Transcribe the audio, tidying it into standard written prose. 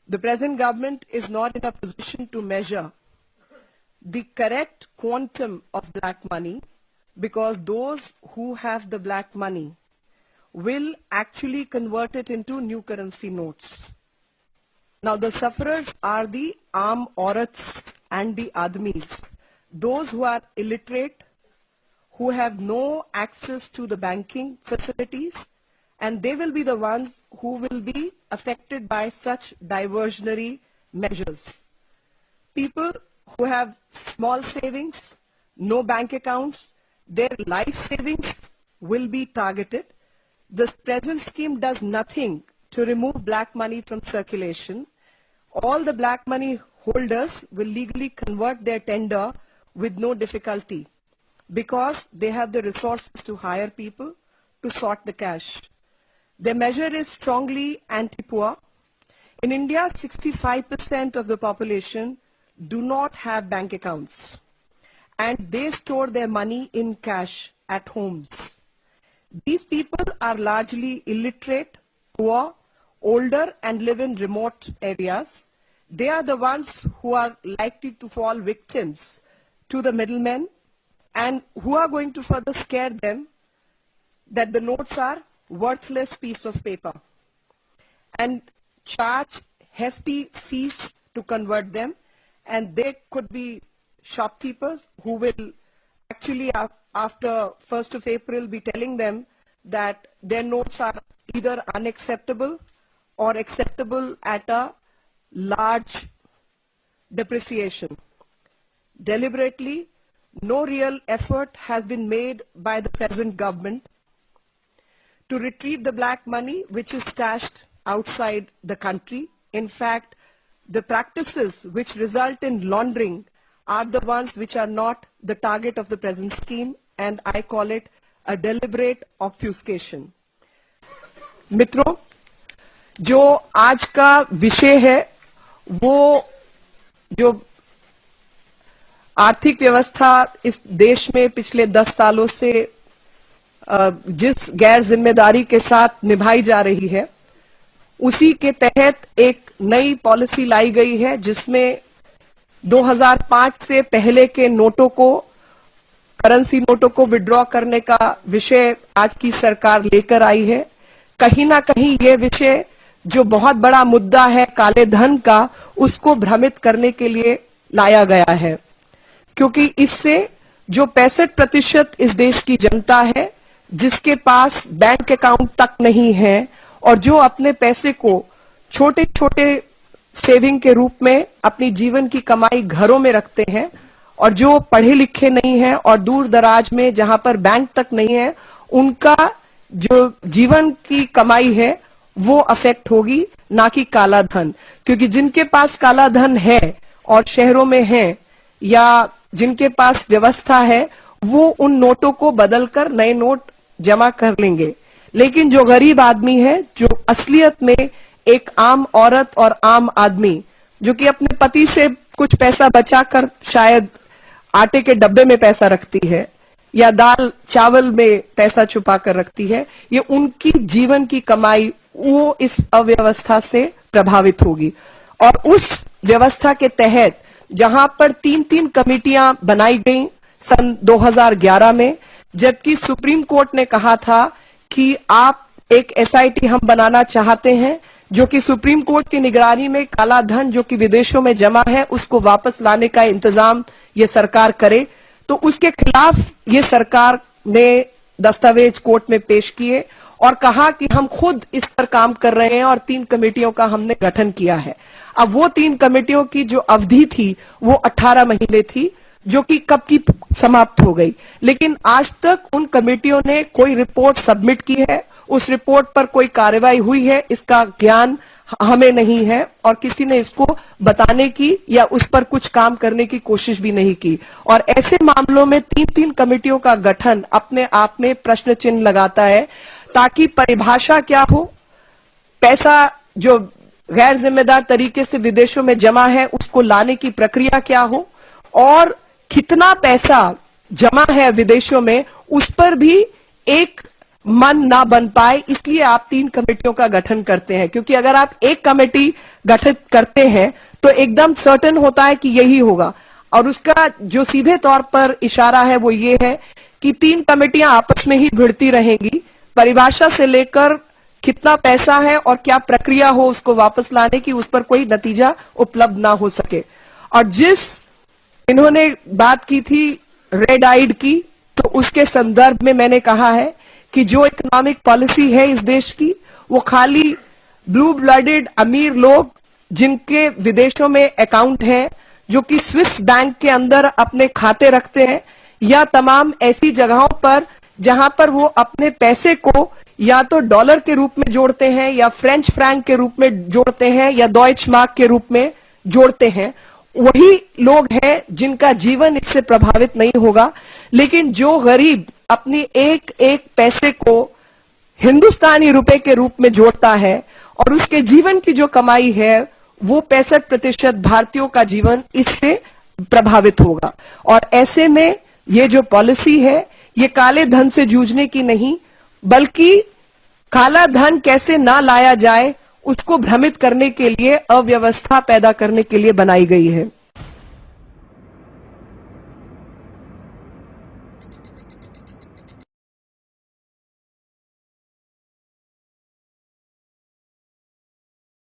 The present government is not in a position to measure the correct quantum of black money, because those who have the black money will actually convert it into new currency notes. Now the sufferers are the aam aurats and the admis, those who are illiterate, who have no access to the banking facilities, and they will be the ones who will be affected by such diversionary measures. People who have small savings, no bank accounts, their life savings will be targeted. The present scheme does nothing to remove black money from circulation. All the black money holders will legally convert their tender with no difficulty, because they have the resources to hire people to sort the cash. The measure is strongly anti-poor. In India, 65% of the population do not have bank accounts, and they store their money in cash at homes. These people are largely illiterate, poor, older, and live in remote areas. They are the ones who are likely to fall victims to the middlemen, and who are going to further scare them that the notes are worthless piece of paper, and charge hefty fees to convert them. And they could be shopkeepers who will actually after 1st of April be telling them that their notes are either unacceptable or acceptable at a large depreciation. Deliberately, no real effort has been made by the present government to retrieve the black money which is stashed outside the country. In fact, the practices which result in laundering are the ones which are not the target of the present scheme, and I call it a deliberate obfuscation. मित्रों, जो आज का विषय है वो जो आर्थिक व्यवस्था इस देश में पिछले 10 सालों से जिस गैर जिम्मेदारी के साथ निभाई जा रही है, उसी के तहत एक नई पॉलिसी लाई गई है, जिसमें 2005 से पहले के नोटों को, करेंसी नोटों को विड्रॉ करने का विषय आज की सरकार लेकर आई है। कहीं ना कहीं ये विषय जो बहुत बड़ा मुद्दा है काले धन का, उसको भ्रमित करने के लिए लाया गया है, क्योंकि इससे जो 65% इस देश की जनता है जिसके पास बैंक अकाउंट तक नहीं है, और जो अपने पैसे को छोटे छोटे सेविंग के रूप में अपनी जीवन की कमाई घरों में रखते हैं, और जो पढ़े लिखे नहीं हैं और दूर दराज में जहां पर बैंक तक नहीं है, उनका जो जीवन की कमाई है वो अफेक्ट होगी, ना कि काला धन। क्योंकि जिनके पास काला धन है और शहरों में है, या जिनके पास व्यवस्था है, वो उन नोटों को बदलकर नए नोट जमा कर लेंगे। लेकिन जो गरीब आदमी है, जो असलियत में एक आम औरत और आम आदमी जो कि अपने पति से कुछ पैसा बचाकर शायद आटे के डब्बे में पैसा रखती है या दाल चावल में पैसा छुपा कर रखती है, ये उनकी जीवन की कमाई वो इस अव्यवस्था से प्रभावित होगी। और उस व्यवस्था के तहत जहां पर 3-3 कमेटियां बनाई गई सन 2011 में, जबकि सुप्रीम कोर्ट ने कहा था कि आप एक एसआईटी हम बनाना चाहते हैं, जो कि सुप्रीम कोर्ट की निगरानी में काला धन जो कि विदेशों में जमा है उसको वापस लाने का इंतजाम ये सरकार करे, तो उसके खिलाफ ये सरकार ने दस्तावेज कोर्ट में पेश किए और कहा कि हम खुद इस पर काम कर रहे हैं और 3 कमेटियों का हमने गठन किया है। अब वो 3 कमेटियों की जो अवधि थी वो 18 महीने थी, जो कि कब की समाप्त हो गई। लेकिन आज तक उन कमेटियों ने कोई रिपोर्ट सबमिट की है, उस रिपोर्ट पर कोई कार्रवाई हुई है, इसका ज्ञान हमें नहीं है, और किसी ने इसको बताने की या उस पर कुछ काम करने की कोशिश भी नहीं की। और ऐसे मामलों में 3-3 कमेटियों का गठन अपने आप में प्रश्न चिन्ह लगाता है, ताकि परिभाषा क्या हो, पैसा जो गैर जिम्मेदार तरीके से विदेशों में जमा है उसको लाने की प्रक्रिया क्या हो, और कितना पैसा जमा है विदेशों में उस पर भी एक मन ना बन पाए, इसलिए आप 3 कमेटियों का गठन करते हैं। क्योंकि अगर आप एक कमेटी गठित करते हैं तो एकदम सर्टेन होता है कि यही होगा, और उसका जो सीधे तौर पर इशारा है वो ये है कि 3 कमेटियां आपस में ही भिड़ती रहेंगी। परिभाषा से लेकर कितना पैसा है और क्या प्रक्रिया हो उसको वापस लाने की, उस पर कोई नतीजा उपलब्ध ना हो सके। और जिस इन्होंने बात की थी रेड आइड की, तो उसके संदर्भ में मैंने कहा है कि जो इकोनॉमिक पॉलिसी है इस देश की, वो खाली ब्लू ब्लडेड अमीर लोग जिनके विदेशों में अकाउंट है, जो कि स्विस बैंक के अंदर अपने खाते रखते हैं, या तमाम ऐसी जगहों पर जहां पर वो अपने पैसे को या तो डॉलर के रूप में जोड़ते हैं, या फ्रेंच फ्रैंक के रूप में जोड़ते हैं, या डॉइच मार्क के रूप में जोड़ते हैं, वही लोग हैं जिनका जीवन इससे प्रभावित नहीं होगा। लेकिन जो गरीब अपनी एक एक पैसे को हिंदुस्तानी रुपए के रूप में जोड़ता है और उसके जीवन की जो कमाई है वो 65% भारतीयों का जीवन इससे प्रभावित होगा। और ऐसे में ये जो पॉलिसी है ये काले धन से जूझने की नहीं, बल्कि काला धन कैसे ना लाया जाए उसको भ्रमित करने के लिए, अव्यवस्था पैदा करने के लिए बनाई गई है।